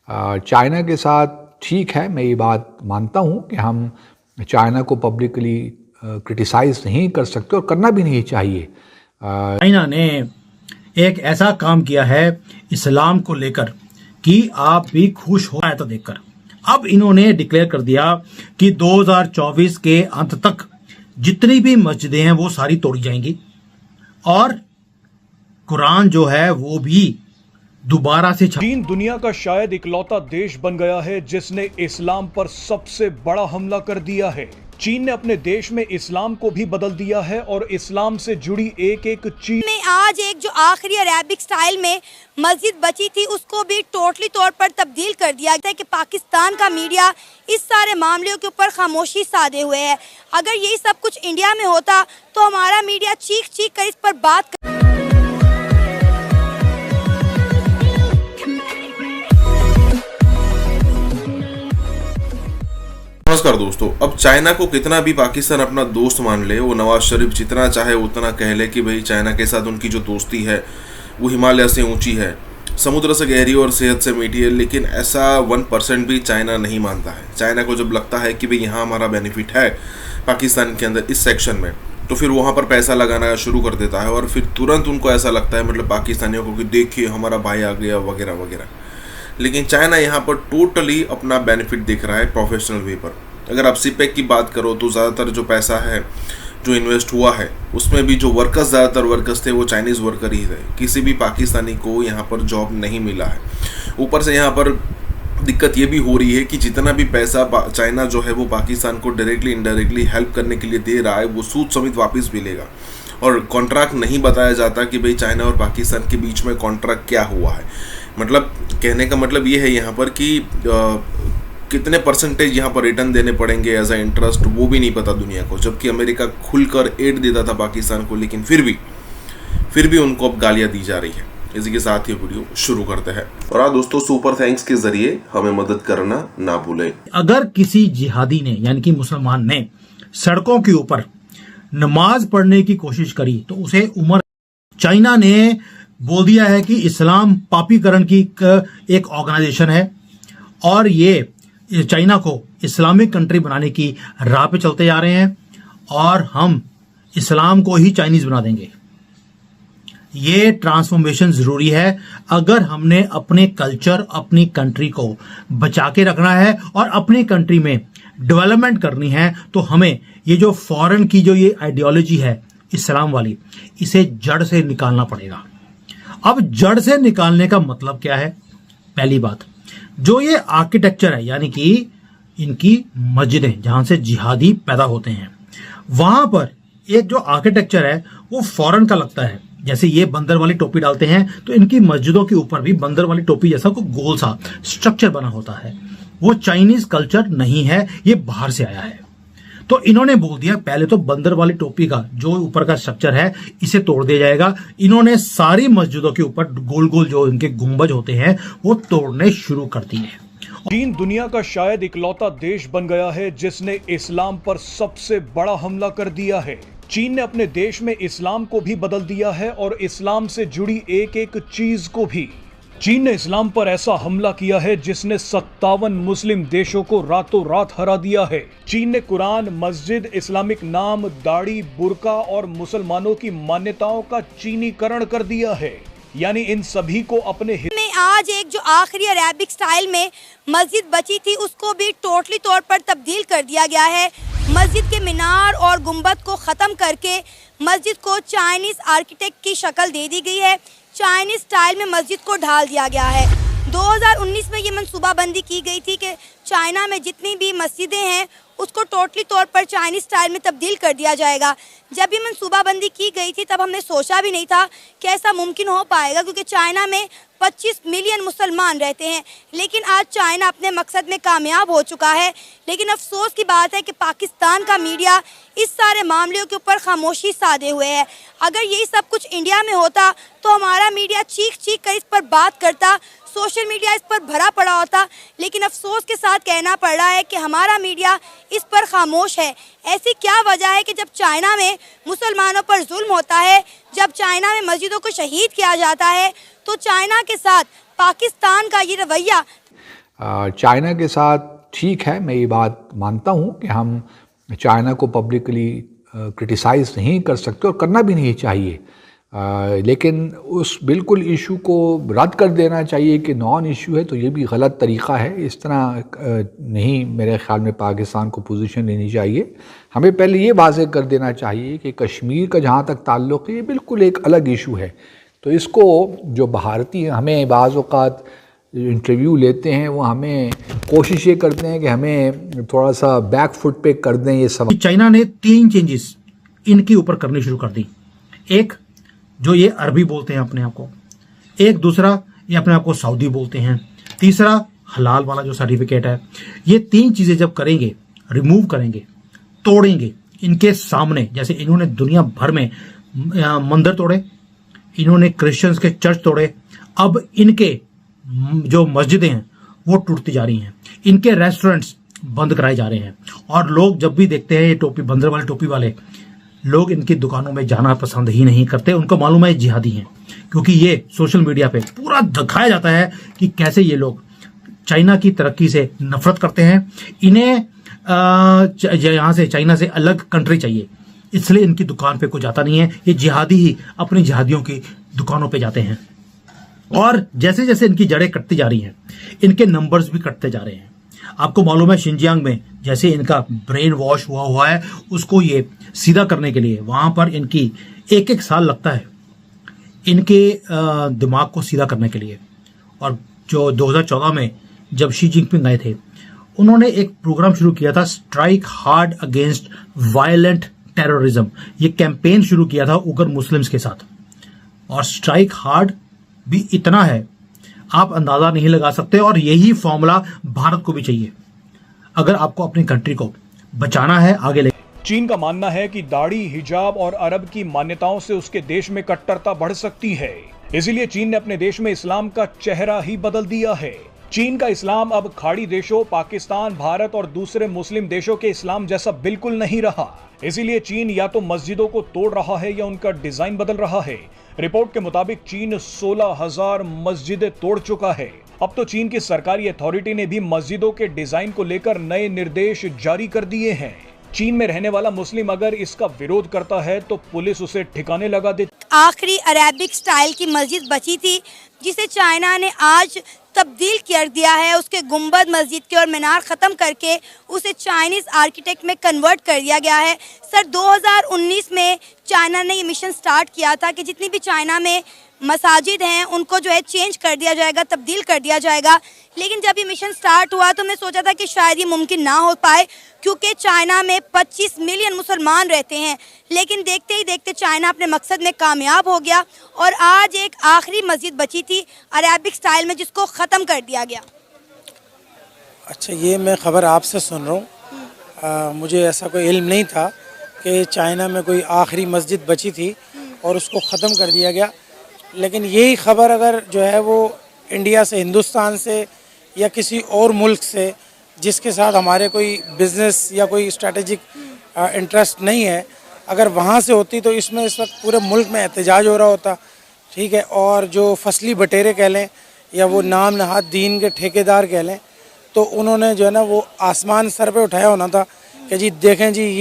China के साथ ठीक है, मैं ये बात मानता हूँ कि हम चाइना को पब्लिकली क्रिटिसाइज नहीं कर सकते और करना भी नहीं चाहिए। चाइना ने एक ऐसा काम किया है इस्लाम को लेकर कि आप भी खुश हो आयता देखकर। अब इन्होंने डिक्लेयर कर दिया कि 2024 के अंत तक जितनी भी मस्जिदें हैं वो सारी तोड़ी जाएंगी और कुरान जो है वो भी दोबारा से चीन दुनिया का शायद इकलौता देश बन गया है जिसने इस्लाम पर सबसे बड़ा हमला कर दिया है। चीन ने अपने देश में इस्लाम को भी बदल दिया है और इस्लाम से जुड़ी एक एक चीज में आज एक जो आखिरी अरेबिक स्टाइल में मस्जिद बची थी उसको भी टोटली तौर पर तब्दील कर दिया गया है कि पाकिस्तान का मीडिया इस सारे मामलों के ऊपर खामोशी साधे हुए है। अगर यही सब कुछ इंडिया में होता तो हमारा मीडिया चीख चीख कर इस पर बात कर... नमस्कार दोस्तों, अब चाइना को कितना भी पाकिस्तान अपना दोस्त मान ले, वो नवाज शरीफ जितना चाहे उतना कह ले कि भाई चाइना के साथ उनकी जो दोस्ती है वो हिमालय से ऊंची है, समुद्र से गहरी और सेहत से मीठी है, लेकिन ऐसा 1% भी चाइना नहीं मानता है। चाइना को जब लगता है कि भाई यहाँ हमारा बेनिफिट है पाकिस्तान के अंदर इस सेक्शन में, तो फिर वहाँ पर पैसा लगाना शुरू कर देता है और फिर तुरंत उनको ऐसा लगता है, मतलब पाकिस्तानियों को, कि देखिए हमारा भाई आ गया वगैरह वगैरह। लेकिन चाइना यहाँ पर टोटली अपना बेनिफिट देख रहा है प्रोफेशनल वे पर। अगर आप सीपेक की बात करो तो ज़्यादातर जो पैसा है जो इन्वेस्ट हुआ है उसमें भी जो वर्कर्स, ज़्यादातर वर्कर्स थे वो चाइनीज़ वर्कर ही थे। किसी भी पाकिस्तानी को यहाँ पर जॉब नहीं मिला है। ऊपर से यहाँ पर दिक्कत ये भी हो रही है कि जितना भी पैसा चाइना जो है वो पाकिस्तान को डायरेक्टली इनडायरेक्टली हेल्प करने के लिए दे रहा है वो सूद समेत वापस भी लेगा। और कॉन्ट्रैक्ट नहीं बताया जाता कि भाई चाइना और पाकिस्तान के बीच में कॉन्ट्रैक्ट क्या हुआ है। मतलब कहने का मतलब ये है यहाँ पर कि कितने परसेंटेज यहाँ पर रिटर्न देने पड़ेंगे एज अ इंटरेस्ट, वो भी नहीं पता दुनिया को। जबकि अमेरिका खुलकर एड देता था पाकिस्तान को, लेकिन फिर भी उनको अब गालियाँ दी जा रही है। इसी के साथ ये वीडियो शुरू करते हैं। और हाँ दोस्तों, सुपर थैंक्स के जरिए हमें मदद करना ना भूलें। अगर किसी जिहादी ने यानी कि मुसलमान ने सड़कों के ऊपर नमाज पढ़ने की कोशिश करी तो उसे उम्र। चाइना ने बोल दिया है कि इस्लाम पापीकरण की एक ऑर्गेनाइजेशन है और ये चाइना को इस्लामिक कंट्री बनाने की राह पे चलते जा रहे हैं और हम इस्लाम को ही चाइनीज बना देंगे। ये ट्रांसफॉर्मेशन जरूरी है अगर हमने अपने कल्चर, अपनी कंट्री को बचा के रखना है और अपनी कंट्री में डेवलपमेंट करनी है। तो हमें ये जो फॉरेन की जो ये आइडियोलॉजी है इस्लाम वाली, इसे जड़ से निकालना पड़ेगा। अब जड़ से निकालने का मतलब क्या है? पहली बात, जो ये आर्किटेक्चर है यानी कि इनकी मस्जिदें जहां से जिहादी पैदा होते हैं, वहां पर एक जो आर्किटेक्चर है वो फॉरेन का लगता है। जैसे ये बंदर वाली टोपी डालते हैं तो इनकी मस्जिदों के ऊपर भी बंदर वाली टोपी जैसा कोई गोल सा स्ट्रक्चर बना होता है। वो चाइनीज कल्चर नहीं है, ये बाहर से आया है। तो इन्होंने बोल दिया पहले तो बंदर वाली टोपी का जो ऊपर का स्ट्रक्चर है इसे तोड़ दिया जाएगा। इन्होंने सारी मस्जिदों के ऊपर गोल गोल जो इनके गुंबज होते हैं वो तोड़ने शुरू कर दिए। चीन दुनिया का शायद इकलौता देश बन गया है जिसने इस्लाम पर सबसे बड़ा हमला कर दिया है। चीन ने अपने देश में इस्लाम को भी बदल दिया है और इस्लाम से जुड़ी एक एक चीज को भी। चीन ने इस्लाम पर ऐसा हमला किया है जिसने 57 मुस्लिम देशों को रातों रात हरा दिया है। चीन ने कुरान, मस्जिद, इस्लामिक नाम, दाढ़ी, बुर्का और मुसलमानों की मान्यताओं का चीनीकरण कर दिया है। यानी इन सभी को अपने में आज एक जो आखिरी अरेबिक स्टाइल में मस्जिद बची थी उसको भी टोटली तौर पर तब्दील कर दिया गया है। मस्जिद के मीनार और गुंबद को ख़त्म करके मस्जिद को चाइनीज़ आर्किटेक्ट की शक्ल दे दी गई है। चाइनीज़ स्टाइल में मस्जिद को ढाल दिया गया है। 2019 में ये मनसूबाबंदी की गई थी कि चाइना में जितनी भी मस्जिदें हैं उसको टोटली तौर पर चाइनीज़ स्टाइल में तब्दील कर दिया जाएगा। जब ये मनसूबाबंदी की गई थी तब हमने सोचा भी नहीं था कि ऐसा मुमकिन हो पाएगा, क्योंकि चाइना में 25 मिलियन मुसलमान रहते हैं। लेकिन आज चाइना अपने मकसद में कामयाब हो चुका है। लेकिन अफसोस की बात है कि पाकिस्तान का मीडिया इस सारे मामलों के ऊपर खामोशी साधे हुए है। अगर यही सब कुछ इंडिया में होता तो हमारा मीडिया चीख चीख कर इस पर बात करता, सोशल मीडिया इस पर भरा पड़ा होता। लेकिन अफसोस के साथ कहना पड़ रहा है कि हमारा मीडिया इस पर खामोश है। ऐसी क्या वजह है कि जब चाइना में मुसलमानों पर जुल्म होता है, जब चाइना में मस्जिदों को शहीद किया जाता है, तो चाइना के साथ पाकिस्तान का ये रवैया। चाइना के साथ ठीक है, मैं ये बात मानता हूँ कि हम चाइना को पब्लिकली क्रिटिसाइज़ नहीं कर सकते और करना भी नहीं चाहिए, लेकिन उस बिल्कुल इशू को रद्द कर देना चाहिए कि नॉन इशू है, तो ये भी गलत तरीक़ा है। इस तरह नहीं मेरे ख़्याल में पाकिस्तान को पोजीशन लेनी चाहिए। हमें पहले ये वाज़ेह कर देना चाहिए कि कश्मीर का जहाँ तक ताल्लुक़ है ये बिल्कुल एक अलग इशू है। तो इसको जो भारतीय हमें बाज़ औक़ात इंटरव्यू लेते हैं वो हमें कोशिश ये करते हैं कि हमें थोड़ा सा बैक फुट पे कर दें ये सवाल। चाइना ने 3 चेंजेस इनके ऊपर करनी शुरू कर दी। एक, जो ये अरबी बोलते हैं अपने आप को, एक दूसरा ये अपने आप को सऊदी बोलते हैं, तीसरा हलाल वाला जो सर्टिफिकेट है। ये 3 चीज़ें जब करेंगे, रिमूव करेंगे, तोड़ेंगे इनके सामने, जैसे इन्होंने दुनिया भर में मंदिर तोड़े, इन्होंने क्रिश्चियंस के चर्च तोड़े, अब इनके जो मस्जिदें हैं वो टूटती जा रही हैं, इनके रेस्टोरेंट्स बंद कराए जा रहे हैं, और लोग जब भी देखते हैं ये टोपी बंदर वाले टोपी वाले लोग इनकी दुकानों में जाना पसंद ही नहीं करते। उनको मालूम है जिहादी हैं, क्योंकि ये सोशल मीडिया पे पूरा दिखाया जाता है कि कैसे ये लोग चाइना की तरक्की से नफरत करते हैं। इन्हें यहाँ से चाइना से अलग कंट्री चाहिए, इसलिए इनकी दुकान पे कोई जाता नहीं है। ये जिहादी ही अपनी जिहादियों की दुकानों पे जाते हैं, और जैसे जैसे इनकी जड़ें कटती जा रही हैं इनके नंबर्स भी कटते जा रहे हैं। आपको मालूम है शिनजियांग में जैसे इनका ब्रेन वॉश हुआ है, उसको ये सीधा करने के लिए वहां पर इनकी 1-1 साल लगता है इनके दिमाग को सीधा करने के लिए। और जो 2014 में जब शी जिनपिंग आए थे, उन्होंने एक प्रोग्राम शुरू किया था, strike hard against violent terrorism. ये कैंपेन शुरू किया था उगर मुस्लिम्स के साथ, और स्ट्राइक हार्ड भी इतना है आप अंदाजा नहीं लगा सकते। और यही फॉर्मूला भारत को भी चाहिए अगर आपको अपनी कंट्री को बचाना है आगे ले। चीन का मानना है कि दाढ़ी, हिजाब और अरब की मान्यताओं से उसके देश में कट्टरता बढ़ सकती है, इसीलिए चीन ने अपने देश में इस्लाम का चेहरा ही बदल दिया है। चीन का इस्लाम अब खाड़ी देशों, पाकिस्तान, भारत और दूसरे मुस्लिम देशों के इस्लाम जैसा बिल्कुल नहीं रहा। इसीलिए चीन या तो मस्जिदों को तोड़ रहा है या उनका डिजाइन बदल रहा है। रिपोर्ट के मुताबिक चीन 16,000 मस्जिदें तोड़ चुका है। अब तो चीन की सरकारी अथॉरिटी ने भी मस्जिदों के डिजाइन को लेकर नए निर्देश जारी कर दिए हैं। चीन में रहने वाला मुस्लिम अगर इसका विरोध करता है तो पुलिस उसे ठिकाने लगा देती। आखिरी अरेबिक स्टाइल की मस्जिद बची थी जिसे चाइना ने आज तब्दील कर दिया है। उसके गुंबद मस्जिद के और मीनार ख़त्म करके उसे चाइनीज़ आर्किटेक्ट में कन्वर्ट कर दिया गया है। सर 2019 में चाइना ने ये मिशन स्टार्ट किया था कि जितनी भी चाइना में मसाजिद हैं उनको जो है चेंज कर दिया जाएगा, तब्दील कर दिया जाएगा। लेकिन जब ये मिशन स्टार्ट हुआ तो हमने सोचा था कि शायद ये मुमकिन ना हो पाए, क्योंकि चाइना में 25 मिलियन मुसलमान रहते हैं। लेकिन देखते ही देखते चाइना अपने मकसद में कामयाब हो गया और आज एक आखिरी मस्जिद बची थी अरेबिक स्टाइल में जिसको ख़त्म कर दिया गया। अच्छा, ये मैं ख़बर आपसे सुन रहा हूँ, मुझे ऐसा कोई इल्म नहीं था कि चाइना में कोई आखिरी मस्जिद बची थी और उसको ख़त्म कर दिया गया। लेकिन यही ख़बर अगर जो है वो इंडिया से, हिंदुस्तान से या किसी और मुल्क से जिसके साथ हमारे कोई बिज़नेस या कोई स्ट्रेटेजिक इंटरेस्ट नहीं है, अगर वहाँ से होती तो इसमें इस वक्त पूरे मुल्क में एहतजाज हो रहा होता, ठीक है। और जो फसली बटेरे कह लें या वो नाम नहाद दीन के ठेकेदार कह लें, तो उन्होंने जो है ना वो आसमान सर पे उठाया होना था कि जी देखें जी ये